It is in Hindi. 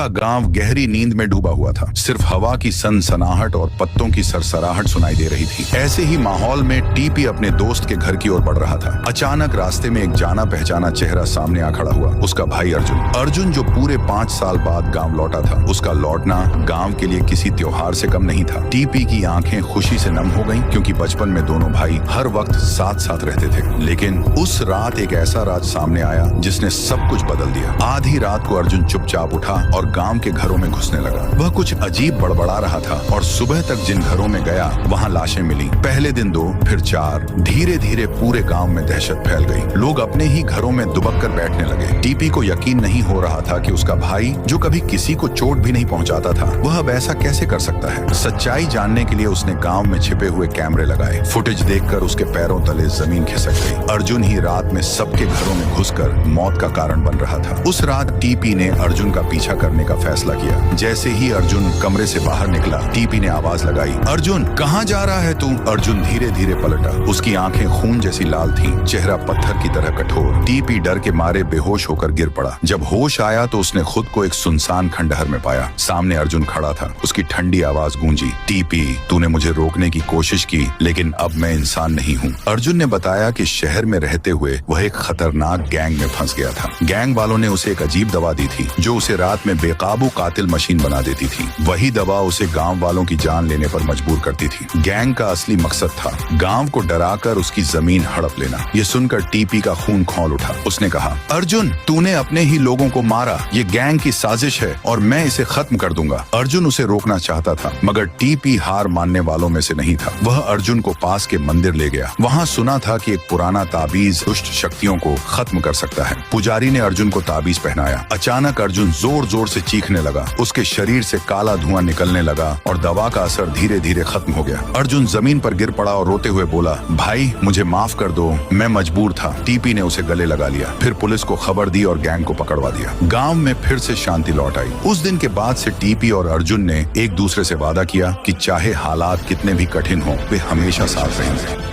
पूरा गांव गहरी नींद में डूबा हुआ था। सिर्फ हवा की सनसनाहट और पत्तों की सरसराहट सुनाई दे रही थी। ऐसे ही माहौल में टीपी अपने दोस्त के घर की ओर बढ़ रहा था। अचानक रास्ते में एक जाना पहचाना चेहरा सामने आ खड़ा हुआ। उसका भाई अर्जुन जो पूरे 5 साल बाद गांव लौटा था। उसका लौटना गांव के लिए किसी त्योहार से कम नहीं था। टीपी की आंखें खुशी से नम हो गईं, क्योंकि बचपन में दोनों भाई हर वक्त साथ साथ रहते थे। लेकिन उस रात एक ऐसा राज सामने आया जिसने सब कुछ बदल दिया। आधी रात को अर्जुन चुपचाप उठा और गांव के घरों में घुसने लगा। वह कुछ अजीब बड़बड़ा रहा था और सुबह तक जिन घरों में गया वहां लाशें मिली। पहले दिन 2, फिर 4। धीरे धीरे पूरे गांव में दहशत फैल गई। लोग अपने ही घरों में दुबक कर बैठने लगे। टीपी को यकीन नहीं हो रहा था कि उसका भाई, जो कभी किसी को चोट भी नहीं पहुंचाता था, वह अब ऐसा कैसे कर सकता है। सच्चाई जानने के लिए उसने गांव में छिपे हुए कैमरे लगाए। फुटेज देखकर उसके पैरों तले जमीन खिसक गई। अर्जुन ही रात में सबके घरों में घुसकर मौत का कारण बन रहा था। उस रात टीपी ने अर्जुन का पीछा करने का फैसला किया। जैसे ही अर्जुन कमरे से बाहर निकला, टीपी ने आवाज लगाई, अर्जुन कहाँ जा रहा है तू? अर्जुन धीरे धीरे पलटा। उसकी आंखें खून जैसी लाल थीं, चेहरा पत्थर की तरह कठोर। टीपी डर के मारे बेहोश होकर गिर पड़ा। जब होश आया तो उसने खुद को एक सुनसान खंडहर में पाया। सामने अर्जुन खड़ा था। उसकी ठंडी आवाज गूंजी, टीपी तूने मुझे रोकने की कोशिश की, लेकिन अब मैं इंसान नहीं हूँ। अर्जुन ने बताया कि शहर में रहते हुए वह एक खतरनाक गैंग में फंस गया था। गैंग वालों ने उसे एक अजीब दवा दी थी जो उसे रात में बेकाबू कातिल मशीन बना देती थी। वही दवा उसे गांव वालों की जान लेने पर मजबूर करती थी। गैंग का असली मकसद था गांव को डराकर उसकी जमीन हड़प लेना। ये सुनकर टीपी का खून खौल उठा। उसने कहा, अर्जुन तूने अपने ही लोगों को मारा। ये गैंग की साजिश है और मैं इसे खत्म कर दूंगा। अर्जुन उसे रोकना चाहता था, मगर टीपी हार मानने वालों में से नहीं था। वह अर्जुन को पास के मंदिर ले गया। वहाँ सुना था कि एक पुराना ताबीज दुष्ट शक्तियों को खत्म कर सकता है। पुजारी ने अर्जुन को ताबीज पहनाया। अचानक अर्जुन जोर जोर से चीखने लगा। उसके शरीर से काला धुआं निकलने लगा और दवा का असर धीरे धीरे खत्म हो गया। अर्जुन जमीन पर गिर पड़ा और रोते हुए बोला, भाई मुझे माफ कर दो, मैं मजबूर था। टीपी ने उसे गले लगा लिया। फिर पुलिस को खबर दी और गैंग को पकड़वा दिया। गांव में फिर से शांति लौट आई। उस दिन के बाद से टीपी और अर्जुन ने एक दूसरे से वादा किया कि चाहे हालात कितने भी कठिन हों, वे हमेशा साथ रहेंगे।